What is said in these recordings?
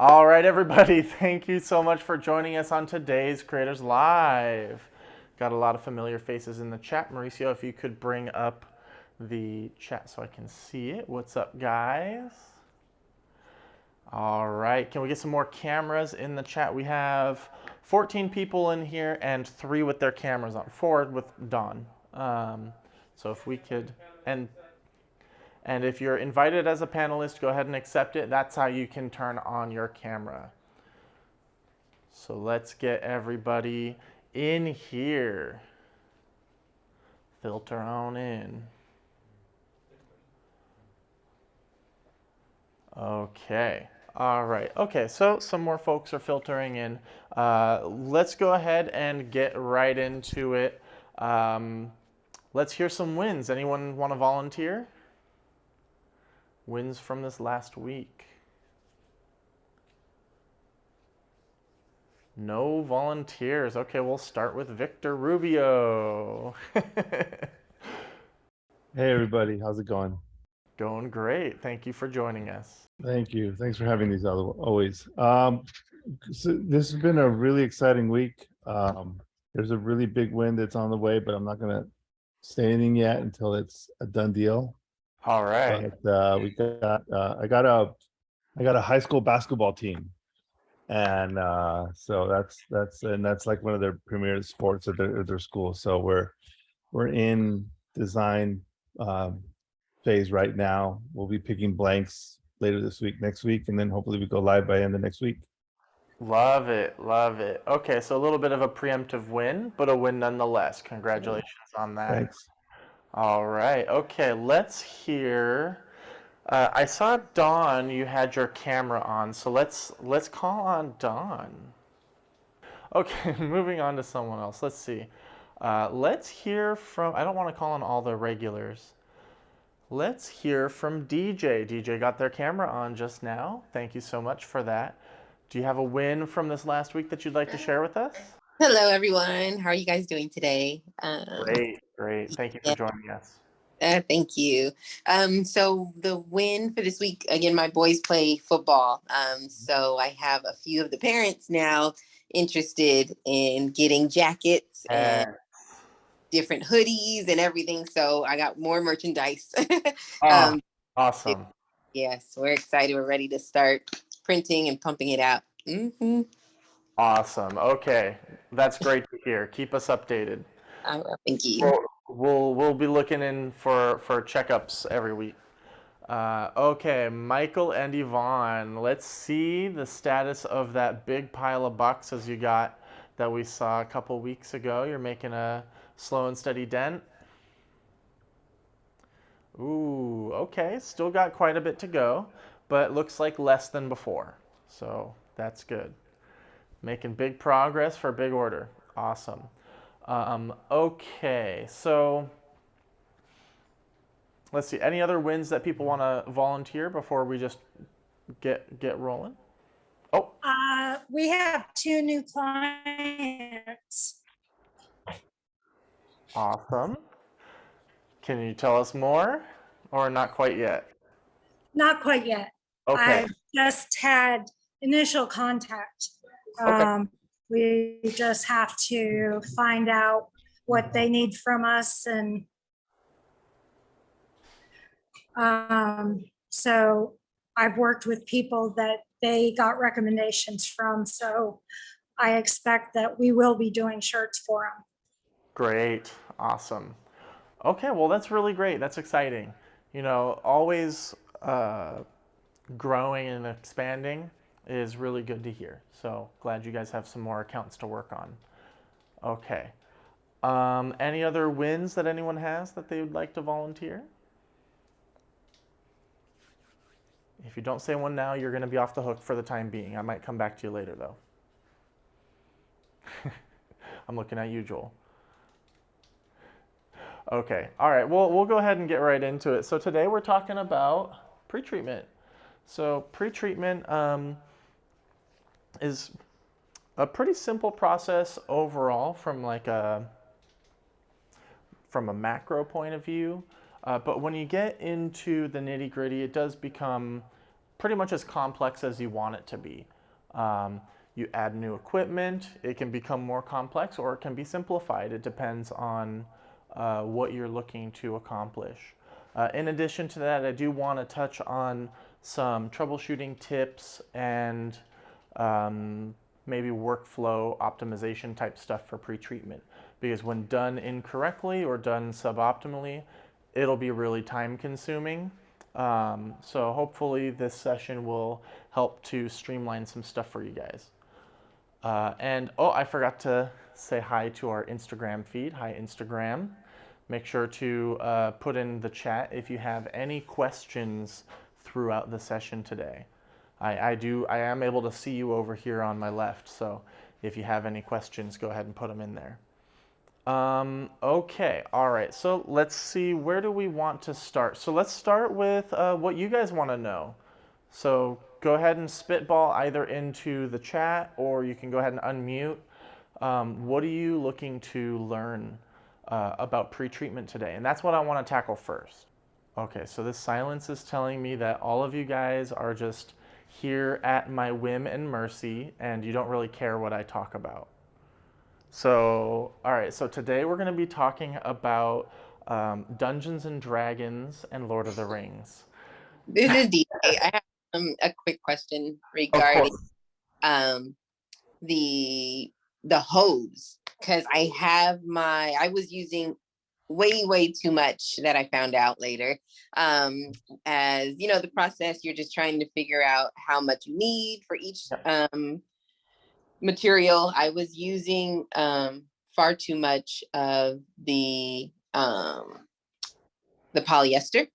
All right, everybody, thank you so much for joining us on today's Creators Live. Got a lot of familiar faces in the chat. Mauricio, if you could bring up the chat so I can see it. What's up, guys? All right, can we get some more cameras in the chat? We have 14 people in here and 3 with their cameras on. 4 with Dawn. So if we could, and if you're invited as a panelist, go ahead and accept it. That's how you can turn on your camera. So let's get everybody in here. Filter on in. Okay. All right. Okay, so some more folks are filtering in. Let's go ahead and get right into it. Let's hear some wins. Anyone want to volunteer? Wins from this last week. No volunteers. Okay, we'll start with Victor Rubio. Hey everybody, how's it going? Going great. Thank you for joining us. Thank you. Thanks for having these always. So this has been a really exciting week. There's a really big win that's on the way, but I'm not gonna say anything yet until it's a done deal. All right. But we got I got a high school basketball team, and so that's like one of their premier sports at their school. So we're in design phase right now. We'll be picking blanks later this week, next week, and then hopefully we go live by end of next week. Love it. Love it. Okay, so a little bit of a preemptive win, but a win nonetheless. Congratulations on that. Thanks. All right. Okay, let's hear. I saw Dawn, you had your camera on, so let's call on Dawn. Okay, moving on to someone else. Let's see. Let's hear from, I don't want to call on all the regulars. Let's hear from DJ. DJ got their camera on just now. Thank you so much for that. Do you have a win from this last week that you'd like to share with us? Hello, everyone. How are you guys doing today? Great, great. Thank you for joining us. Thank you. So the win for this week, again, my boys play football. So I have a few of the parents now interested in getting jackets and different hoodies and everything. So I got more merchandise. Awesome. Yes, we're excited. We're ready to start printing and pumping it out. Awesome. Okay, that's great to hear. Keep us updated. Thank you. We'll be looking in for checkups every week. Okay, Michael and Yvonne, let's see the status of that big pile of boxes you got that we saw a couple weeks ago. You're making a slow and steady dent. Ooh, okay, still got quite a bit to go, but looks like less than before. So that's good. Making big progress for a big order. Awesome. Okay, so let's see. Any other wins that people want to volunteer before we just get rolling? Oh, we have 2 new clients. awesome. Can you tell us more, or not quite yet? Not quite yet. Okay. I've just had initial contact. Okay. We just have to find out what they need from us, and so I've worked with people that they got recommendations from, so I expect that we will be doing shirts for them. Great. Awesome. Okay, well, that's really great. That's exciting. You know, always growing and expanding is really good to hear. So glad you guys have some more accounts to work on. Okay. Any other wins that anyone has that they would like to volunteer? If you don't say one now, you're going to be off the hook for the time being. I might come back to you later, though. I'm looking at you, Joel. Okay, all right, well, we'll go ahead and get right into it. So today we're talking about pretreatment. So pretreatment is a pretty simple process overall from a macro point of view. But when you get into the nitty gritty, it does become pretty much as complex as you want it to be. You add new equipment, it can become more complex or it can be simplified. It depends on what you're looking to accomplish. In addition to that, I do want to touch on some troubleshooting tips and maybe workflow optimization type stuff for pretreatment. Because when done incorrectly or done suboptimally, it'll be really time consuming. So hopefully this session will help to streamline some stuff for you guys. And oh, I forgot to say hi to our Instagram feed. Hi, Instagram. Make sure to put in the chat if you have any questions throughout the session today. I am able to see you over here on my left, so if you have any questions, go ahead and put them in there. Okay, all right, so let's see, where do we want to start? So let's start with what you guys want to know. So go ahead and spitball either into the chat or you can go ahead and unmute. What are you looking to learn about pretreatment today? And that's what I want to tackle first. Okay, so this silence is telling me that all of you guys are just here at my whim and mercy and you don't really care what I talk about. So, all right, so today we're going to be talking about Dungeons and Dragons and Lord of the Rings. This is DJ. I have a quick question Of regarding course. the hose, because I was using way too much that I found out later. As you know, the process, you're just trying to figure out how much you need for each material. I was using far too much of the polyester.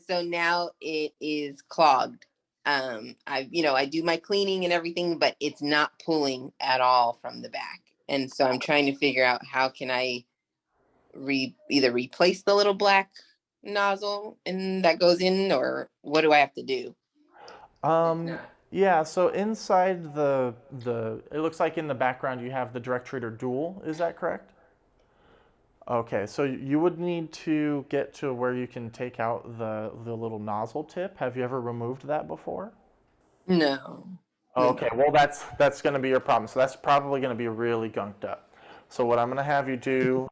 So now it is clogged. I do my cleaning and everything, but it's not pulling at all from the back. And so I'm trying to figure out how can I either replace the little black nozzle and that goes in, or what do I have to do? Yeah, so inside it looks like in the background you have the direct treater dual, is that correct? Okay, so you would need to get to where you can take out the little nozzle tip. Have you ever removed that before? No. Okay, well that's going to be your problem. So that's probably going to be really gunked up. So what I'm going to have you do,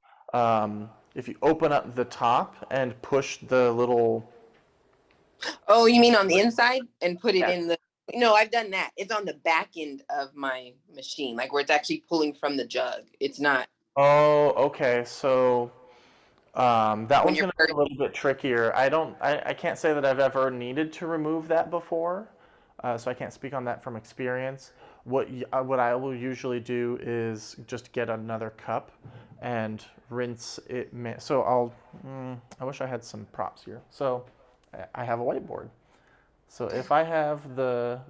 if you open up the top and push the little. Oh, you mean on the inside and put it Yes. in the? No, I've done that. It's on the back end of my machine, like where it's actually pulling from the jug. It's not. Oh, okay. So that When one's you're going to be a little bit trickier. I can't say that I've ever needed to remove that before, so I can't speak on that from experience. What I will usually do is just get another cup and rinse it. So I wish I had some props here. So I have a whiteboard. So if I have the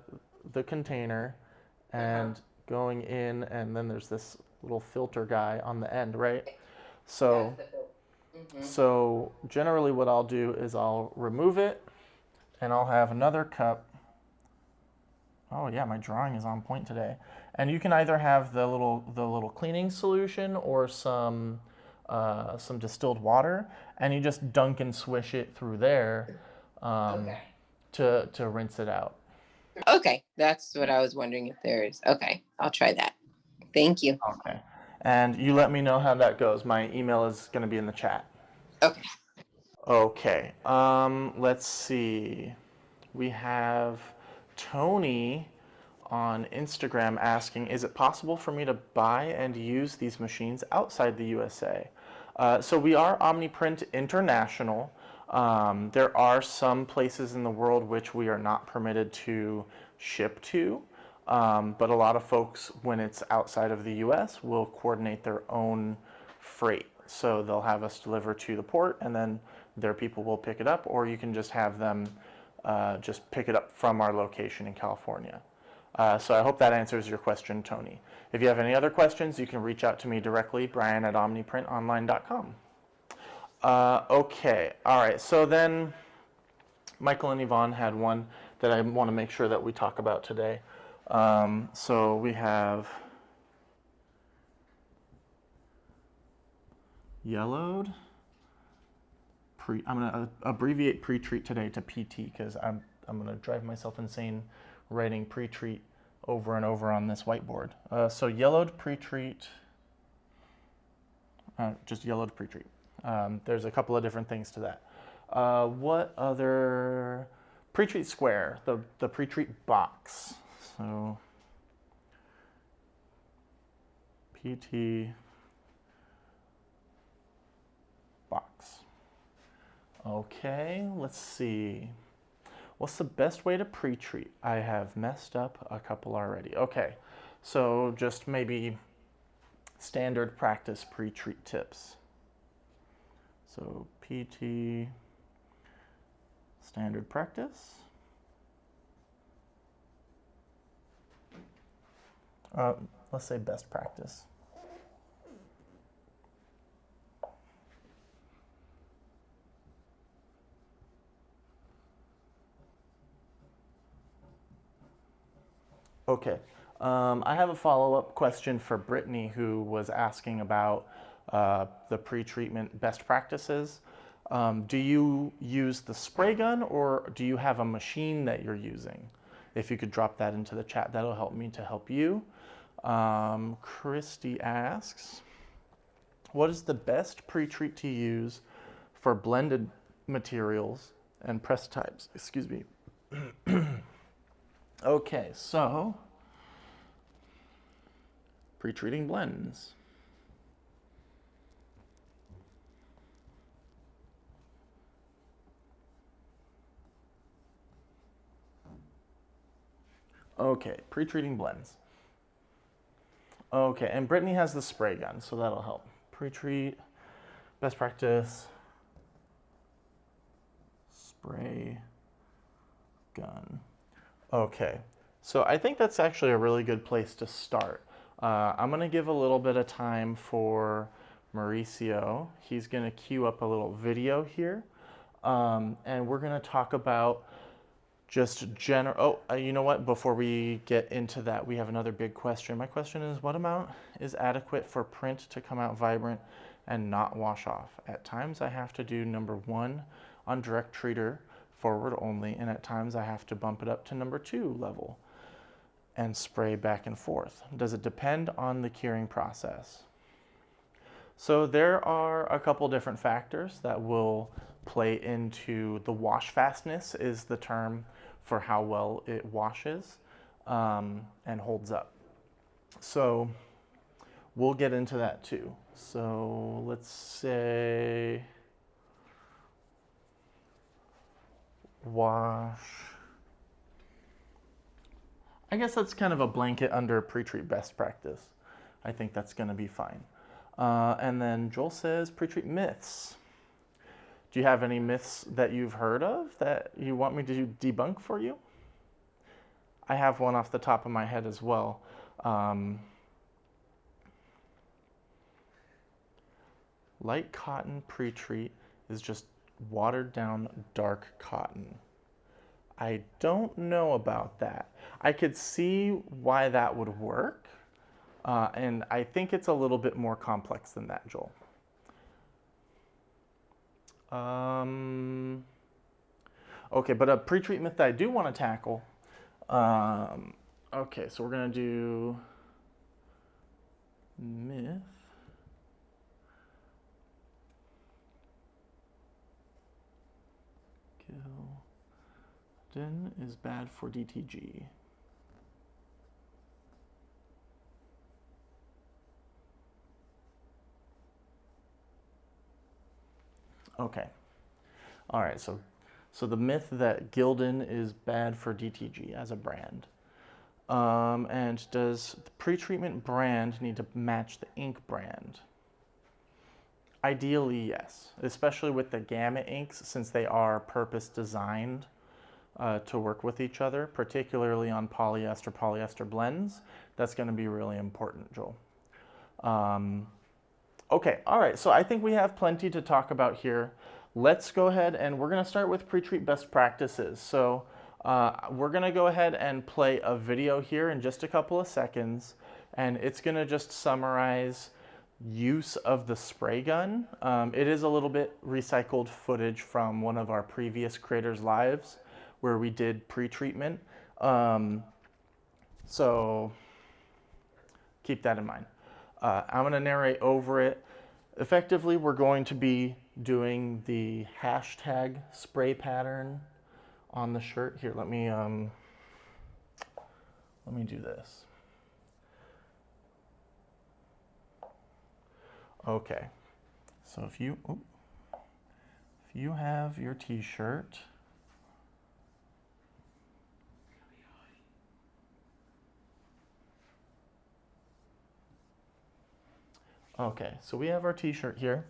container and going in, and then there's this little filter guy on the end, right? So. So generally what I'll do is I'll remove it and I'll have another cup. Oh yeah, my drawing is on point today. And you can either have the little cleaning solution or some distilled water, and you just dunk and swish it through there to rinse it out. Okay, that's what I was wondering if there's. Okay, I'll try that. Thank you. Okay. And you let me know how that goes. My email is going to be in the chat. Okay. Okay. Let's see. We have Tony on Instagram asking, is it possible for me to buy and use these machines outside the USA? So we are OmniPrint International. There are some places in the world which we are not permitted to ship to, but a lot of folks, when it's outside of the US, will coordinate their own freight. So they'll have us deliver to the port, and then their people will pick it up, or you can just have them just pick it up from our location in California. So I hope that answers your question, Tony. If you have any other questions, you can reach out to me directly, brian@omniprintonline.com. Okay, all right, so then Michael and Yvonne had one that I want to make sure that we talk about today. So we have yellowed. I'm going to abbreviate pretreat today to PT because I'm gonna drive myself insane writing pretreat over and over on this whiteboard. So yellowed pretreat, just yellowed pretreat. There's a couple of different things to that. What other? Pretreat square, the pretreat box. So PT box. Okay, let's see. What's the best way to pretreat? I have messed up a couple already. Okay, so just maybe standard practice pretreat tips. So PT standard practice. Let's say best practice. Okay, I have a follow-up question for Brittany, who was asking about the pretreatment best practices. Do you use the spray gun, or do you have a machine that you're using? If you could drop that into the chat, that'll help me to help you. Christy asks, what is the best pretreat to use for blended materials and press types? Excuse me. Okay, so pretreating blends. Okay, pretreating blends. Okay, and Brittany has the spray gun, so that'll help. Pretreat, best practice, spray gun. Okay, so I think that's actually a really good place to start. I'm gonna give a little bit of time for Mauricio. He's gonna queue up a little video here, and we're gonna talk about just general. Oh, you know what? Before we get into that, we have another big question. My question is, what amount is adequate for print to come out vibrant and not wash off? At times I have to do number 1 on direct treater, forward only, and at times I have to bump it up to number 2 level and spray back and forth. Does it depend on the curing process? So there are a couple different factors that will play into the wash fastness, is the term for how well it washes and holds up. So we'll get into that too. So let's say wash. I guess that's kind of a blanket under pretreat best practice. I think that's going to be fine. And then Joel says pretreat myths. Do you have any myths that you've heard of that you want me to debunk for you? I have one off the top of my head as well. Light cotton pretreat is just watered down dark cotton. I don't know about that. I could see why that would work, and I think it's a little bit more complex than that, Joel. Okay, but a pretreat myth that I do want to tackle. Okay, so we're gonna do myth. Gildan is bad for DTG. Okay. All right, so the myth that Gildan is bad for DTG as a brand. And does the pretreatment brand need to match the ink brand? Ideally, yes, especially with the gamut inks, since they are purpose designed to work with each other, particularly on polyester blends. That's going to be really important, Joel. Okay, all right, so I think we have plenty to talk about here. Let's go ahead and we're going to start with pretreat best practices. So we're going to go ahead and play a video here in just a couple of seconds, and it's going to just summarize use of the spray gun. It is a little bit recycled footage from one of our previous creators' lives where we did pretreatment. So keep that in mind. I'm going to narrate over it. Effectively, we're going to be doing the hashtag spray pattern on the shirt. Here, let me do this. Okay, so if you have your t-shirt, okay, so we have our t-shirt here,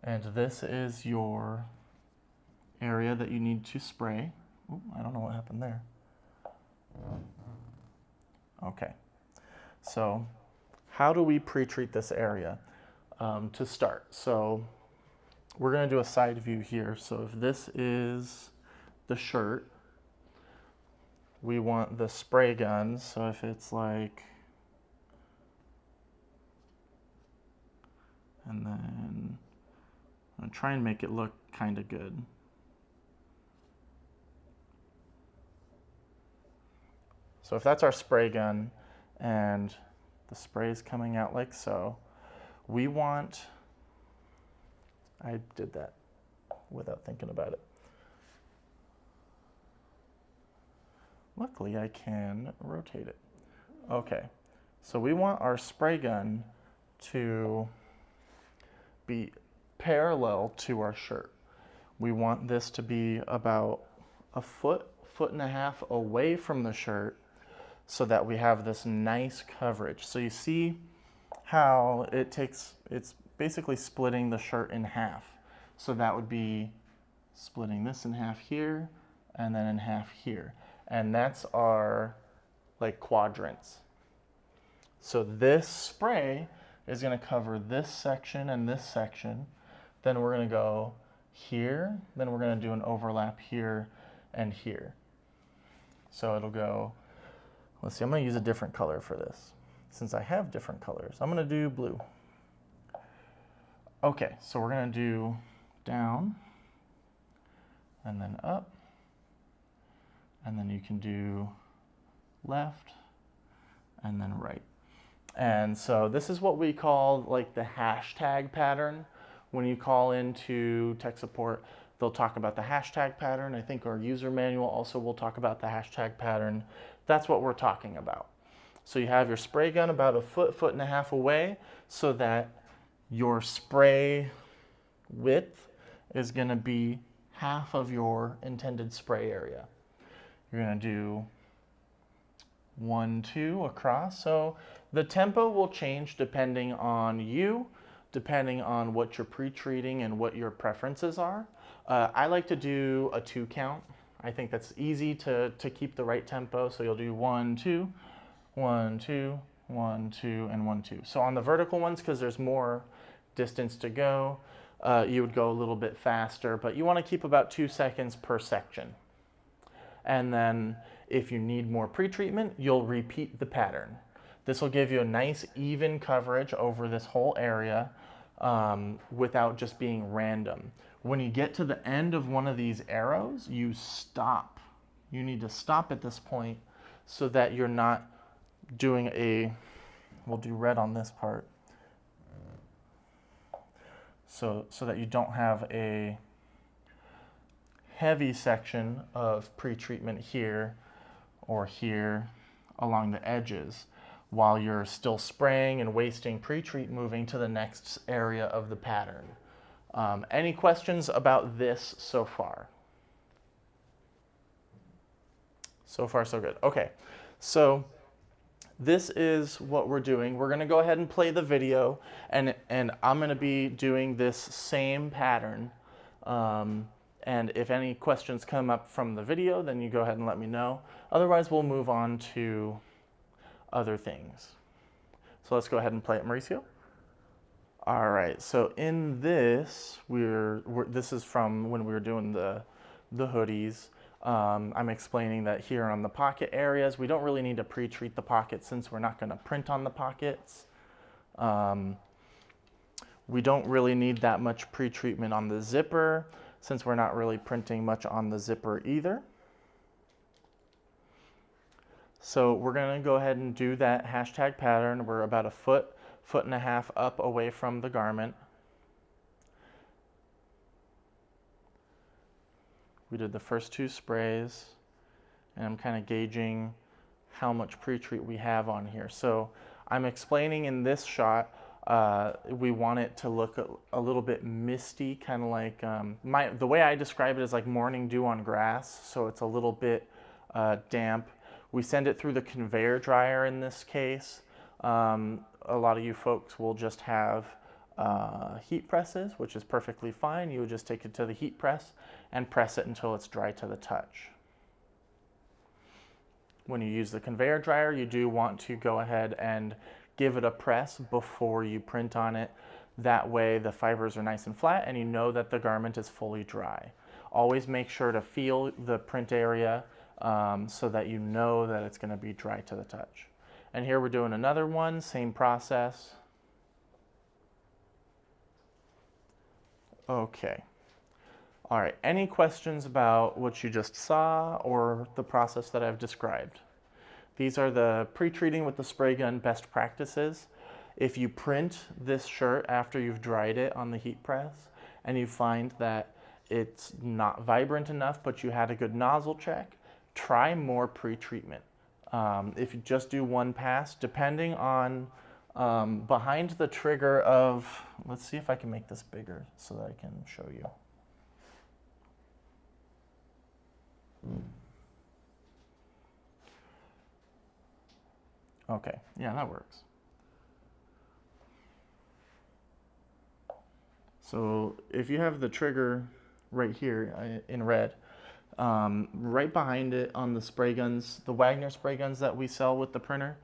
and this is your area that you need to spray. Ooh, I don't know what happened there. Okay, so how do we pre-treat this area? To start, so we're going to do a side view here. So if this is the shirt, we want the spray gun. So if it's like, and then I'm gonna try and make it look kind of good. So if that's our spray gun and the spray is coming out like so, we want, I did that without thinking about it. Luckily I can rotate it. Okay, so we want our spray gun to be parallel to our shirt. We want this to be about a foot and a half away from the shirt so that we have this nice coverage. So you see how it's basically splitting the shirt in half. So that would be splitting this in half here and then in half here. And that's our like quadrants. So this spray is going to cover this section and this section. Then we're going to go here. Then we're going to do an overlap here and here. So it'll go, let's see, I'm going to use a different color for this. Since I have different colors, I'm going to do blue. Okay, so we're going to do down and then up. And then you can do left and then right. And so this is what we call like the hashtag pattern. When you call into tech support, they'll talk about the hashtag pattern. I think our user manual also will talk about the hashtag pattern. That's what we're talking about. So you have your spray gun about a foot and a half away so that your spray width is going to be half of your intended spray area. You're going to do 1, 2 across. So the tempo will change depending on you, depending on what you're pre-treating and what your preferences are. I like to do a 2 count. I think that's easy to keep the right tempo. So you'll do 1, 2, 1, 2, 1, 2, and 1, 2. So on the vertical ones, because there's more distance to go, you would go a little bit faster, but you want to keep about 2 seconds per section. And then if you need more pre-treatment, you'll repeat the pattern. This will give you a nice even coverage over this whole area without just being random. When you get to the end of one of these arrows, you stop. You need to stop at this point so that you're not doing we'll do red on this part, so that you don't have a heavy section of pre-treatment here or here along the edges while you're still spraying and wasting pre-treat, moving to the next area of the pattern. Any questions about this so far? So far, so good. Okay, so this is what we're doing. We're gonna go ahead and play the video, and I'm gonna be doing this same pattern. And if any questions come up from the video, then you go ahead and let me know. Otherwise, we'll move on to other things. So let's go ahead and play it, Mauricio. All right, so in this, this is from when we were doing the hoodies. I'm explaining that here on the pocket areas, we don't really need to pre-treat the pockets since we're not gonna print on the pockets. We don't really need that much pre-treatment on the zipper since we're not really printing much on the zipper either. So we're going to go ahead and do that hashtag pattern. We're about a foot and a half up away from the garment. We did the first 2 sprays, and I'm kind of gauging how much pre-treat we have on here. So I'm explaining in this shot, we want it to look a little bit misty, kind of like, the way I describe it is like morning dew on grass, so it's a little bit damp. We send it through the conveyor dryer in this case. A lot of you folks will just have heat presses, which is perfectly fine. You would just take it to the heat press and press it until it's dry to the touch. When you use the conveyor dryer, you do want to go ahead and give it a press before you print on it. That way the fibers are nice and flat and you know that the garment is fully dry. Always make sure to feel the print area so that you know that it's going to be dry to the touch. And here we're doing another one, same process. Okay. All right, any questions about what you just saw or the process that I've described? These are the pre-treating with the spray gun best practices. If you print this shirt after you've dried it on the heat press and you find that it's not vibrant enough but you had a good nozzle check, try more pre-treatment. If you just do one pass, depending on behind the trigger of, let's see if I can make this bigger so that I can show you. Okay, yeah, that works. So if you have the trigger right here in red, right behind it on the spray guns, the Wagner spray guns that we sell with the printer,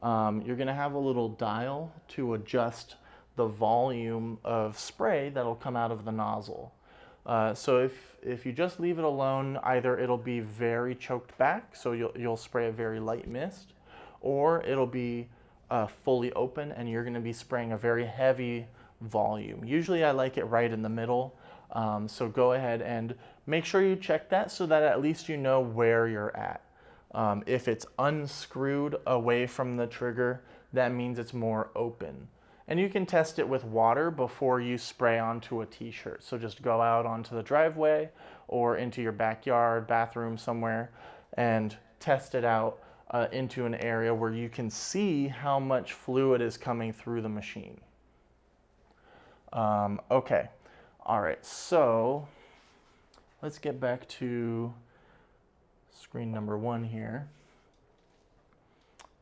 you're going to have a little dial to adjust the volume of spray that'll come out of the nozzle. So if you just leave it alone, either it'll be very choked back, so you'll spray a very light mist, or it'll be fully open and you're going to be spraying a very heavy volume. Usually I like it right in the middle, so go ahead and make sure you check that so that at least you know where you're at. If it's unscrewed away from the trigger, that means it's more open. And you can test it with water before you spray onto a t-shirt. So just go out onto the driveway or into your backyard, bathroom somewhere, and test it out into an area where you can see how much fluid is coming through the machine. Okay, all right, so let's get back to screen number 1 here.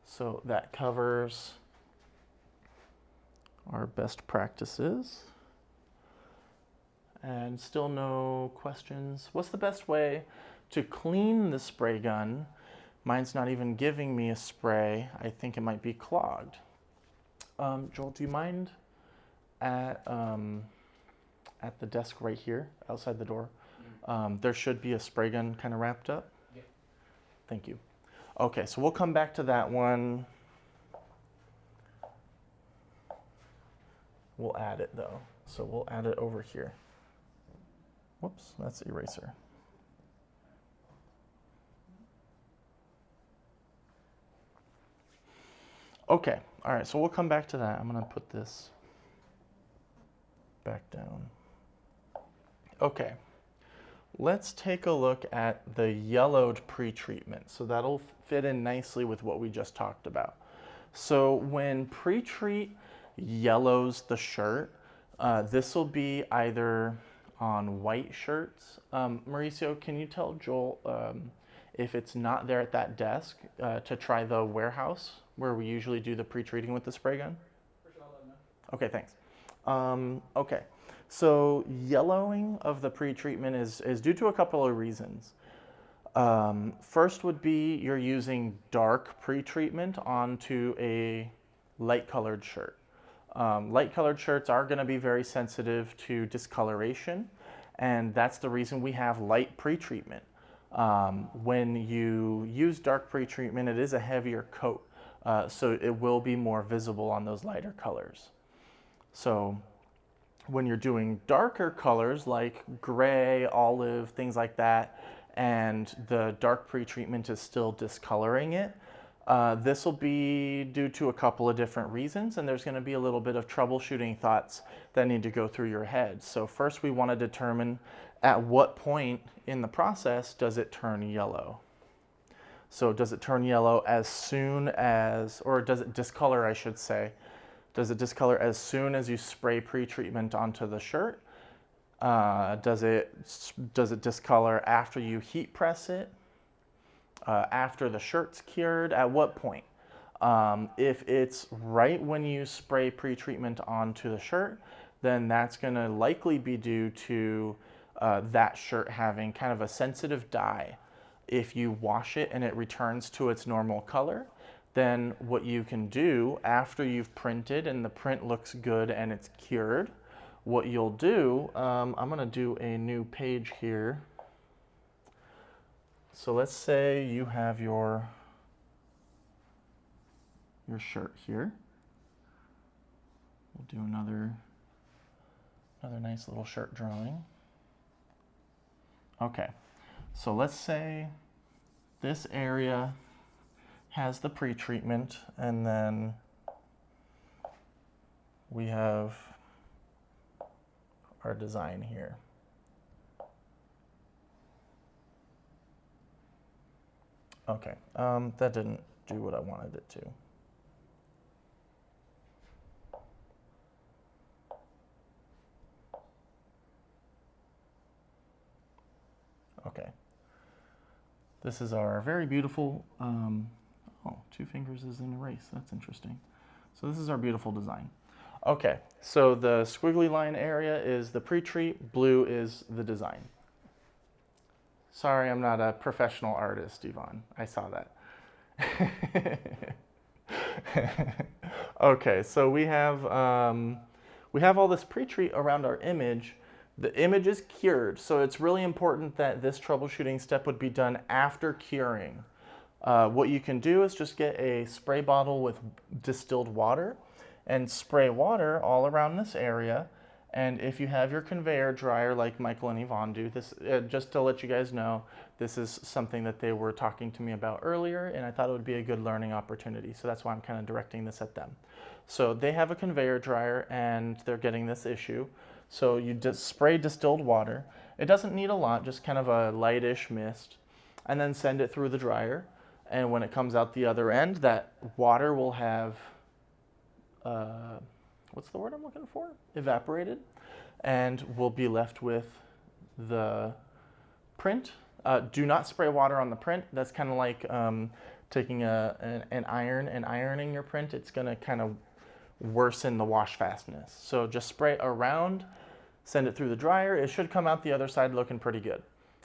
So that covers our best practices. And still no questions. What's the best way to clean the spray gun? Mine's not even giving me a spray. I think it might be clogged. Joel, do you mind at the desk right here, outside the door? There should be a spray gun kind of wrapped up. Yeah. Thank you. Okay, so we'll come back to that one. We'll add it though. So we'll add it over here. Whoops, that's eraser. Okay, all right, so we'll come back to that. I'm gonna put this back down. Okay, let's take a look at the yellowed pre-treatment. So that'll fit in nicely with what we just talked about. So when pre-treat yellows the shirt, this will be either on white shirts. Mauricio, can you tell Joel if it's not there at that desk to try the warehouse where we usually do the pre-treating with the spray gun? For sure, I'll let him know. Okay, thanks. Okay, so yellowing of the pre-treatment is due to a couple of reasons. First would be you're using dark pre-treatment onto a light colored shirt. Light colored shirts are going to be very sensitive to discoloration, and that's the reason we have light pre-treatment. When you use dark pre-treatment, it is a heavier coat, so it will be more visible on those lighter colors. So when you're doing darker colors like gray, olive, things like that, and the dark pretreatment is still discoloring it, this will be due to a couple of different reasons, and there's going to be a little bit of troubleshooting thoughts that need to go through your head. So first we want to determine at what point in the process does it turn yellow. So does it turn yellow as soon as, or does it discolor, I should say? Does it discolor as soon as you spray pretreatment onto the shirt? Does it discolor after you heat press it? After the shirt's cured? At what point? If it's right when you spray pretreatment onto the shirt, then that's going to likely be due to that shirt having kind of a sensitive dye. If you wash it and it returns to its normal color, then what you can do after you've printed and the print looks good and it's cured, what you'll do, I'm going to do a new page here. So let's say you have your shirt here. We'll do another nice little shirt drawing. Okay, so let's say this area has the pretreatment, and then we have our design here. Okay, that didn't do what I wanted it to. Okay, this is our very beautiful, oh, 2 fingers is in erase, that's interesting. So this is our beautiful design. Okay, so the squiggly line area is the pretreat, blue is the design. Sorry, I'm not a professional artist, Yvonne. I saw that. Okay, so we have all this pretreat around our image. The image is cured, so it's really important that this troubleshooting step would be done after curing. What you can do is just get a spray bottle with distilled water and spray water all around this area. And if you have your conveyor dryer like Michael and Yvonne do, this just to let you guys know, this is something that they were talking to me about earlier, and I thought it would be a good learning opportunity. So that's why I'm kind of directing this at them. So they have a conveyor dryer and they're getting this issue. So you just spray distilled water. It doesn't need a lot, just kind of a lightish mist, and then send it through the dryer. And when it comes out the other end, that water will have, what's the word I'm looking for? Evaporated. And we'll be left with the print. Do not spray water on the print. That's kind of like taking an iron and ironing your print. It's going to kind of worsen the wash fastness. So just spray it around, send it through the dryer. It should come out the other side looking pretty good.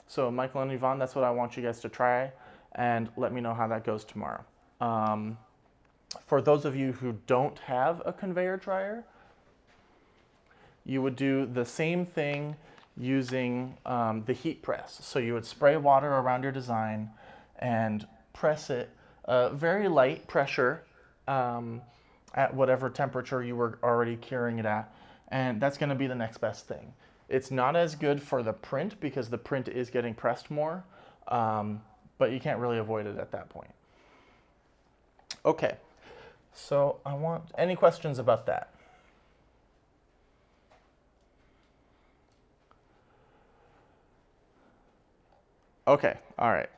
So Michael and Yvonne, that's what I want you guys to try, and let me know how that goes tomorrow. For those of you who don't have a conveyor dryer, you would do the same thing using the heat press. So you would spray water around your design and press it, very light pressure, at whatever temperature you were already curing it at, and that's going to be the next best thing. It's not as good for the print because the print is getting pressed more, but you can't really avoid it at that point. Okay, so I want any questions about that? Okay, all right.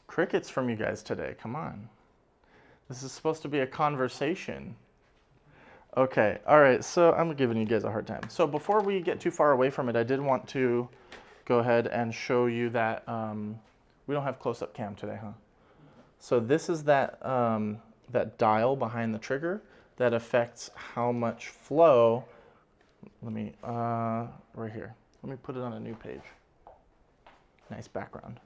Crickets from you guys today, come on. This is supposed to be a conversation. Okay, all right, so I'm giving you guys a hard time. So before we get too far away from it, I did want to go ahead and show you that we don't have close-up cam today, huh? So this is that, that dial behind the trigger that affects how much flow. Let me, right here. Let me put it on a new page. Nice background.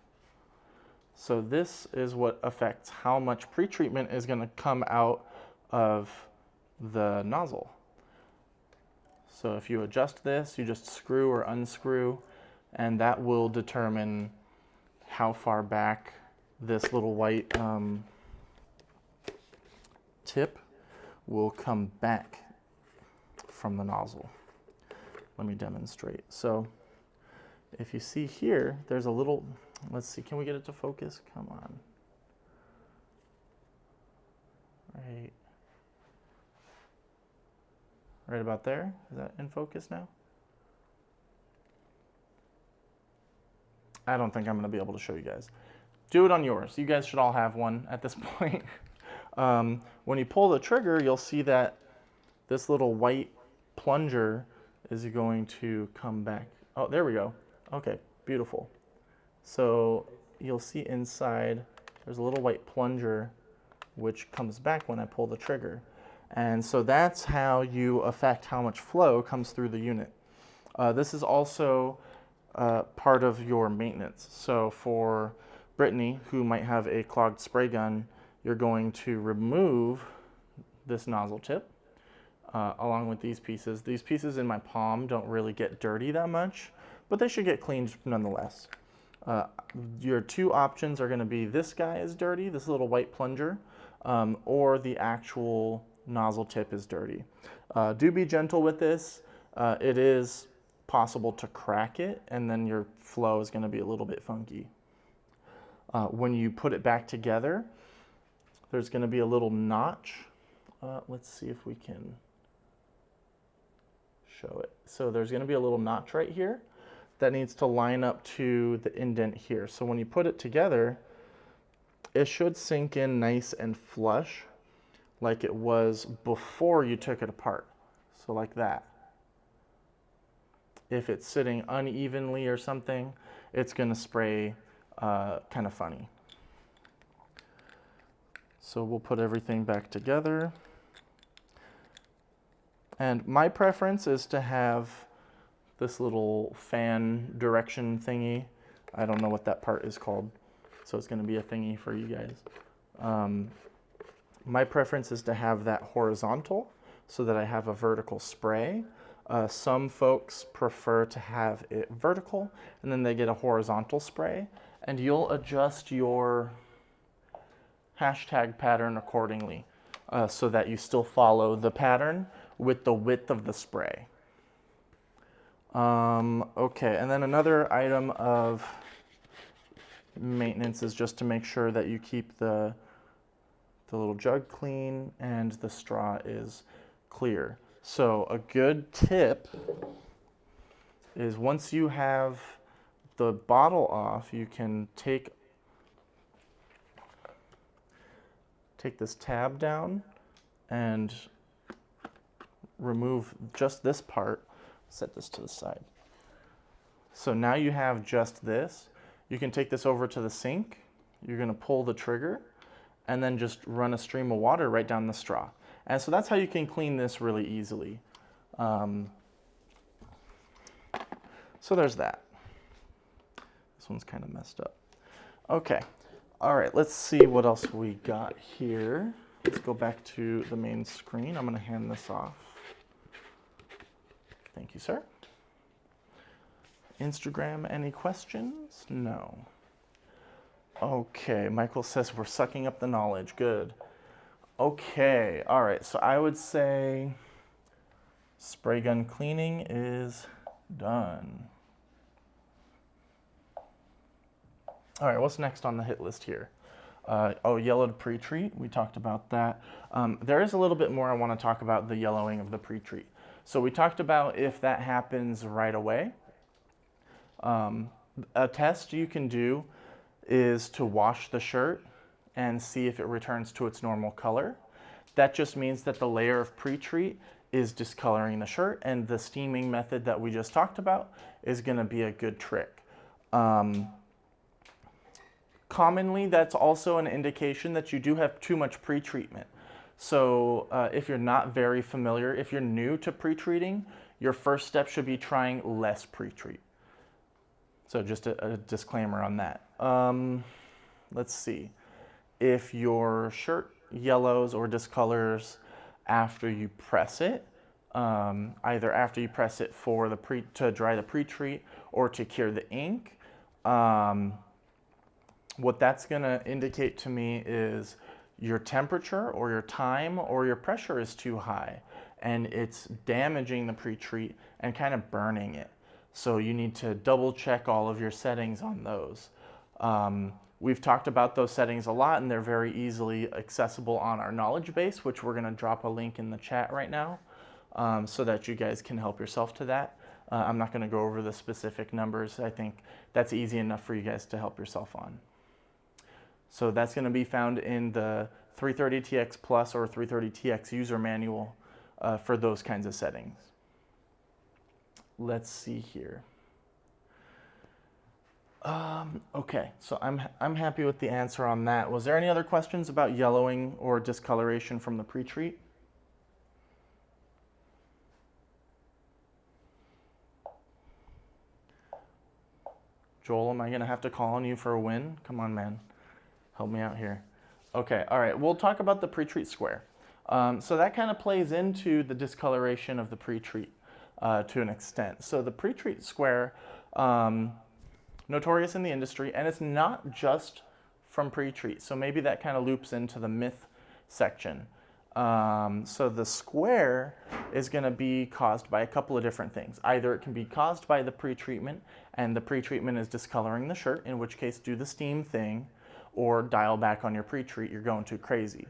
So this is what affects how much pretreatment is going to come out of the nozzle. So if you adjust this, you just screw or unscrew, and that will determine how far back this little white tip will come back from the nozzle. let me demonstrate. So if you see here, there's a little, let's see, can we get it to focus? Come on. Right about there. Is that in focus now? I don't think I'm going to be able to show you guys. Do it on yours. You guys should all have one at this point. When you pull the trigger, you'll see that this little white plunger is going to come back. Oh, there we go. Okay, beautiful. So you'll see inside there's a little white plunger which comes back when I pull the trigger. And so that's how you affect how much flow comes through the unit. This is also part of your maintenance. So for Brittany, who might have a clogged spray gun, you're going to remove this nozzle tip along with these pieces. These pieces in my palm don't really get dirty that much, but they should get cleaned nonetheless. Your two options are going to be this guy is dirty, this little white plunger, or the actual nozzle tip is dirty. Do be gentle with this. It is possible to crack it, and then your flow is going to be a little bit funky. When you put it back together, there's going to be a little notch. Let's see if we can show it. So there's going to be a little notch right here that needs to line up to the indent here. So when you put it together, it should sink in nice and flush like it was before you took it apart. So like that. If it's sitting unevenly or something, it's going to spray kind of funny. So we'll put everything back together. And my preference is to have this little fan direction thingy. I don't know what that part is called, so it's going to be a thingy for you guys. My preference is to have that horizontal so that I have a vertical spray. Some folks prefer to have it vertical and then they get a horizontal spray, and you'll adjust your hashtag pattern accordingly so that you still follow the pattern with the width of the spray. Okay, and then another item of maintenance is just to make sure that you keep the little jug clean and the straw is clear. So a good tip is once you have the bottle off, you can take this tab down and remove just this part. Set this to the side. So now you have just this. You can take this over to the sink. You're going to pull the trigger and then just run a stream of water right down the straw. And so that's how you can clean this really easily. So there's that. This one's kind of messed up. Okay. All right, let's see what else we got here. Let's go back to the main screen. I'm going to hand this off. Thank you, sir. Instagram, any questions? No. Okay, Michael says we're sucking up the knowledge. Good. Okay, all right, so I would say spray gun cleaning is done. All right, what's next on the hit list here? Yellowed pre-treat, we talked about that. There is a little bit more I want to talk about the yellowing of the pre-treat. So we talked about if that happens right away. A test you can do is to wash the shirt and see if it returns to its normal color. That just means that the layer of pre-treat is discoloring the shirt, and the steaming method that we just talked about is going to be a good trick. Commonly, that's also an indication that you do have too much pre-treatment. So if you're not very familiar, if you're new to pre-treating, your first step should be trying less pre-treat. So just a disclaimer on that. Let's see. If your shirt yellows or discolors after you press it, either after you press it for the to dry the pre-treat or to cure the ink, what that's going to indicate to me is your temperature or your time or your pressure is too high. and it's damaging the pretreat and kind of burning it. So you need to double check all of your settings on those. We've talked about those settings a lot, and they're very easily accessible on our knowledge base, which we're going to drop a link in the chat right now, so that you guys can help yourself to that. I'm not going to go over the specific numbers. I think that's easy enough for you guys to help yourself on. So that's going to be found in the 330TX Plus or 330TX user manual for those kinds of settings. Let's see here. Okay, so I'm happy with the answer on that. Was there any other questions about yellowing or discoloration from the pretreat? Joel, am I gonna have to call on you for a win? Come on, man, help me out here. Okay, all right, we'll talk about the pretreat square. So that kind of plays into the discoloration of the pretreat to an extent. So the pretreat square, notorious in the industry, and it's not just from pretreat. So maybe that kind of loops into the myth section. So the square is going to be caused by a couple of different things. Either it can be caused by the pretreatment, and the pretreatment is discoloring the shirt, in which case do the steam thing, or dial back on your pretreat, you're going too crazy.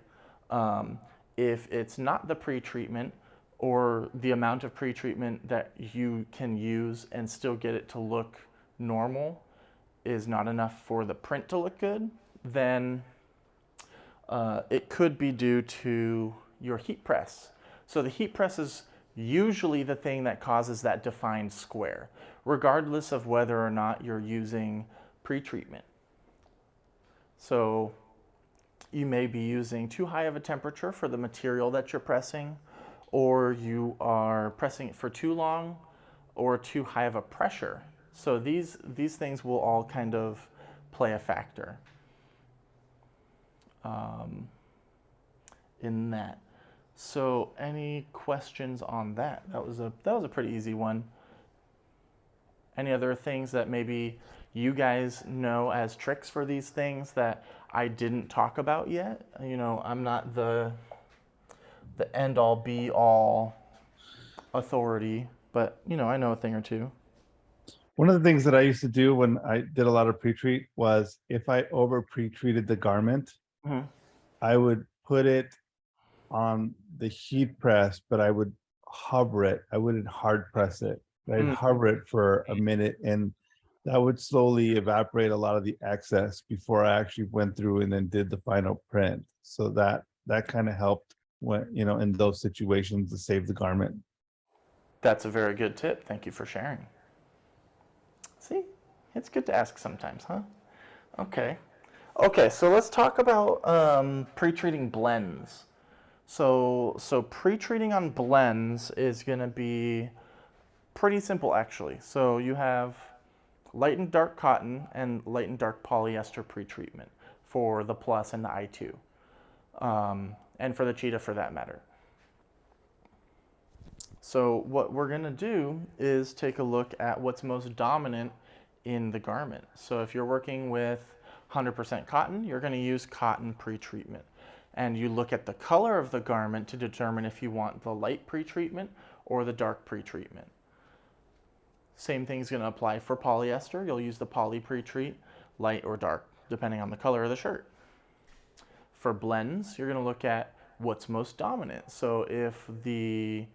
If it's not the pretreatment, or the amount of pretreatment that you can use and still get it to look normal is not enough for the print to look good, then it could be due to your heat press. So the heat press is usually the thing that causes that defined square, regardless of whether or not you're using pretreatment. So you may be using too high of a temperature for the material that you're pressing, or you are pressing it for too long, or too high of a pressure. So these things will all kind of play a factor in that. So any questions on that? That was a pretty easy one. Any other things that maybe you guys know as tricks for these things that I didn't talk about yet? You know, I'm not the end all be all authority, but you know, I know a thing or two. One of the things that I used to do when I did a lot of pretreat was if I over pretreated the garment, I would put it on the heat press, but I would hover it. I wouldn't hard press it. I'd hover it for a minute, and that would slowly evaporate a lot of the excess before I actually went through and then did the final print. So that kind of helped when, you know, in those situations to save the garment. That's a very good tip. Thank you for sharing. See, it's good to ask sometimes, huh? Okay. Okay, so let's talk about pre-treating blends. So pre-treating on blends is going to be pretty simple, actually. So you have light and dark cotton and light and dark polyester pre-treatment for the Plus and the i2, and for the Cheetah for that matter. So what we're going to do is take a look at what's most dominant in the garment. So if you're working with 100% cotton, you're going to use cotton pre-treatment. And you look at the color of the garment to determine if you want the light pre-treatment or the dark pre-treatment. Same thing's going to apply for polyester. You'll use the poly pre-treat, light or dark, depending on the color of the shirt. For blends, you're going to look at what's most dominant. So if the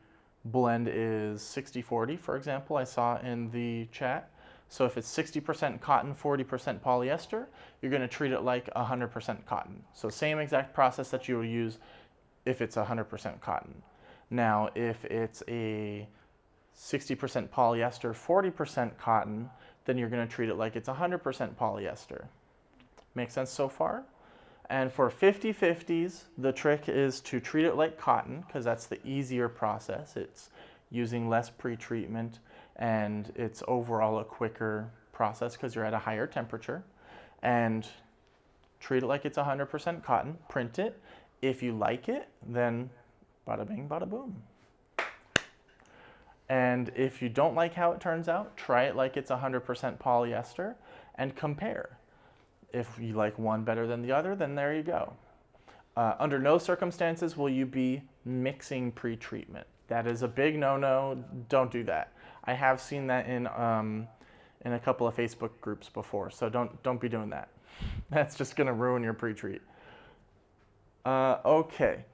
blend is 60-40, for example, I saw in the chat. So if it's 60% cotton, 40% polyester, you're going to treat it like 100% cotton. So same exact process that you would use if it's 100% cotton. Now, if it's a 60% polyester, 40% cotton, then you're going to treat it like it's 100% polyester. Make sense so far? And for 50-50s, the trick is to treat it like cotton, because that's the easier process. It's using less pre-treatment, and it's overall a quicker process because you're at a higher temperature. And treat it like it's 100% cotton, print it. If you like it, then bada bing, bada boom. And if you don't like how it turns out, try it like it's 100% polyester and compare. If you like one better than the other, then there you go. Under no circumstances will you be mixing pre-treatment. That is a big no-no. Don't do that. I have seen that in a couple of Facebook groups before, so don't be doing that. That's just gonna ruin your pre-treat. Okay.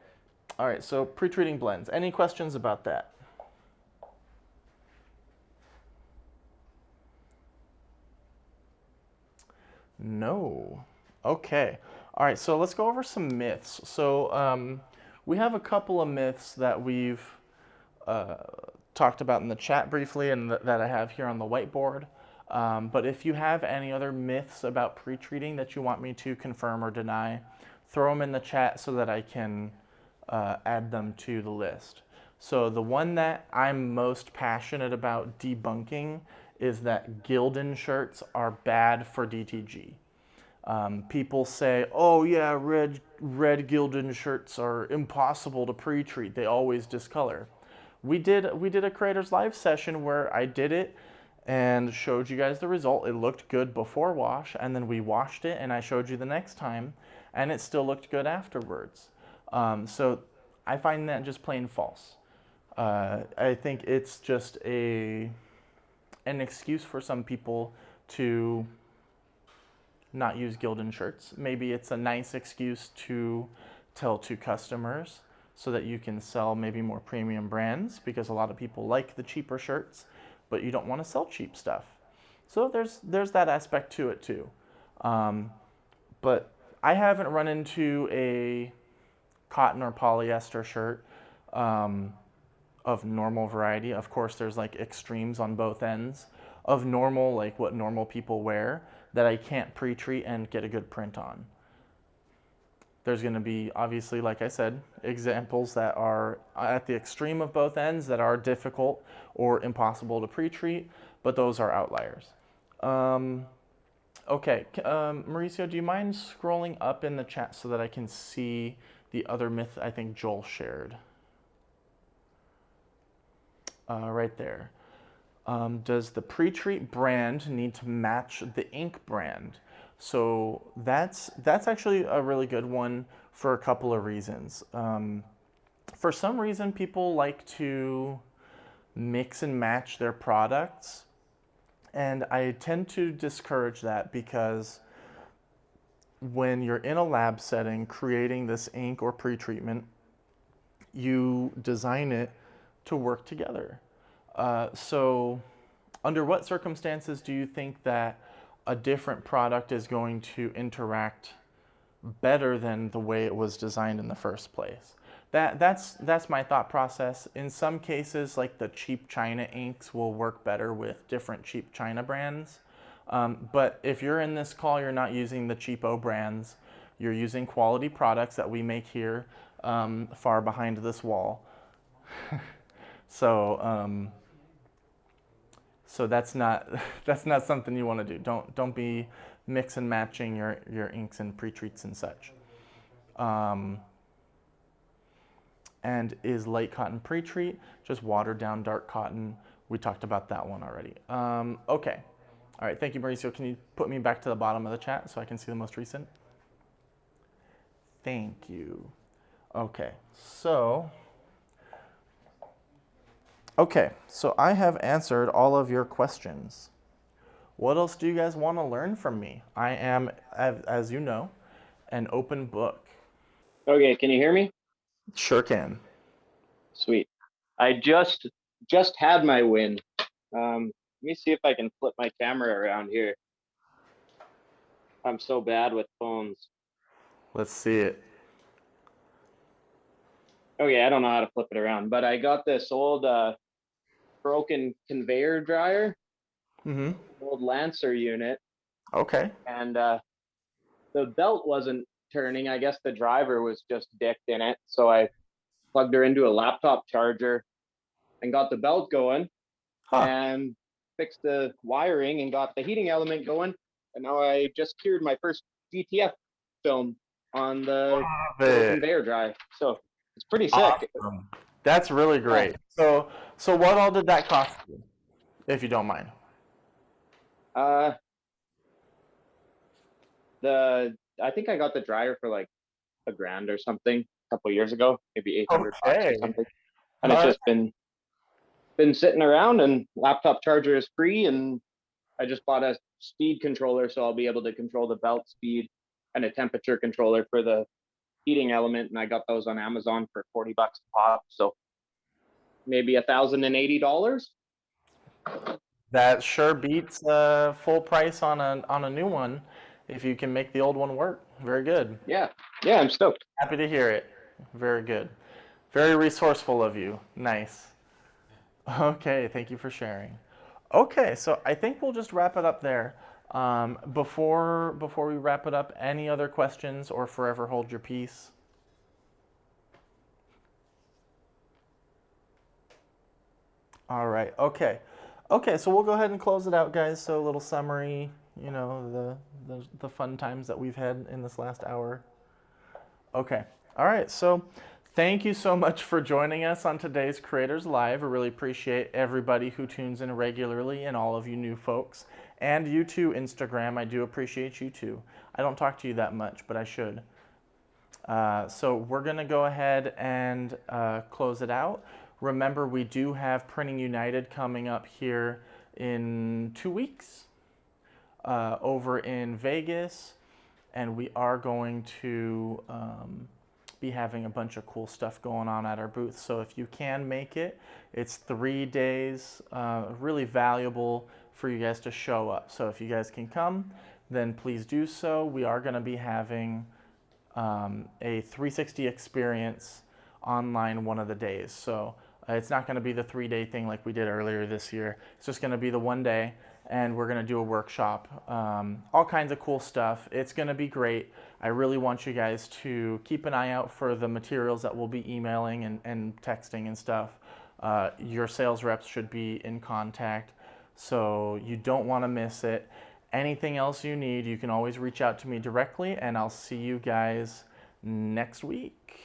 All right, so pre-treating blends. Any questions about that? No. Okay. All right, so let's go over some myths. So we have a couple of myths that we've talked about in the chat briefly and that I have here on the whiteboard. But if you have any other myths about pre-treating that you want me to confirm or deny, throw them in the chat so that I can add them to the list. So the one that I'm most passionate about debunking is that Gildan shirts are bad for DTG. People say, oh yeah, red Gildan shirts are impossible to pre-treat. They always discolor. We did a creators live session where I did it and showed you guys the result. It looked good before wash, and then we washed it and I showed you the next time and it still looked good afterwards. So I find that just plain false. I think it's just an excuse for some people to not use Gildan shirts. Maybe it's a nice excuse to tell to customers so that you can sell maybe more premium brands, because a lot of people like the cheaper shirts, but you don't want to sell cheap stuff. So there's that aspect to it too. But I haven't run into a cotton or polyester shirt of normal variety. Of course, there's like extremes on both ends of normal, like what normal people wear, that I can't pre-treat and get a good print on. There's going to be, obviously, like I said, examples that are at the extreme of both ends that are difficult or impossible to pre-treat, but those are outliers. Okay, Mauricio, do you mind scrolling up in the chat so that I can see the other myth I think Joel shared? Right there. Does the Pretreat brand need to match the ink brand? So that's actually a really good one for a couple of reasons. For some reason, people like to mix and match their products, and I tend to discourage that, because when you're in a lab setting creating this ink or pretreatment, you design it to work together. So under what circumstances do you think that a different product is going to interact better than the way it was designed in the first place? That's my thought process. In some cases, like the cheap China inks will work better with different cheap China brands. But if you're in this call, you're not using the cheapo brands. You're using quality products that we make here, far behind this wall. So that's not something you want to do. Don't be mix and matching your inks and pretreats and such. And is light cotton pretreat just watered down dark cotton? We talked about that one already. Okay. All right. Thank you, Mauricio. Can you put me back to the bottom of the chat so I can see the most recent? Thank you. Okay. So I have answered all of your questions. What else do you guys want to learn from me? I am, as you know, an open book. Okay, can you hear me? Sure can. Sweet. I just had my win. Let me see if I can flip my camera around here. I'm so bad with phones. Let's see it. Okay, I don't know how to flip it around, but I got this old broken conveyor dryer, old Lancer unit. Okay. And the belt wasn't turning. I guess the driver was just dicked in it. So I plugged her into a laptop charger and got the belt going and fixed the wiring and got the heating element going. And now I just cured my first DTF film on the conveyor drive. So it's pretty sick. Awesome. That's really great. So what all did that cost you, if you don't mind? I think I got the dryer for like $1,000 or something a couple years ago, maybe 800 bucks or something. And it's All just been sitting around, and laptop charger is free, and I just bought a speed controller, so I'll be able to control the belt speed and a temperature controller for the heating element, and I got those on Amazon for $40 a pop, so maybe $1,080. That sure beats full price on a new one if you can make the old one work. Very good. Yeah, yeah, I'm stoked. Happy to hear it. Very good. Very resourceful of you. Nice. Okay, thank you for sharing. Okay, so I think we'll just wrap it up there. Before we wrap it up, any other questions or forever hold your peace? All right. Okay. Okay, so we'll go ahead and close it out, guys. So a little summary, you know, the fun times that we've had in this last hour. Okay. All right. So thank you so much for joining us on today's Creators Live. I really appreciate everybody who tunes in regularly and all of you new folks. And you too, Instagram. I do appreciate you too. I don't talk to you that much, but I should. So we're going to go ahead and close it out. Remember, we do have Printing United coming up here in 2 weeks over in Vegas, and we are going to be having a bunch of cool stuff going on at our booth. So if you can make it, it's 3 days, really valuable for you guys to show up. So if you guys can come, then please do so. We are going to be having a 360 experience online one of the days. So it's not going to be the 3-day thing like we did earlier this year. It's just going to be the 1 day, and we're going to do a workshop, all kinds of cool stuff. It's going to be great. I really want you guys to keep an eye out for the materials that we'll be emailing and texting and stuff. Your sales reps should be in contact, so you don't want to miss it. Anything else you need, you can always reach out to me directly, and I'll see you guys next week.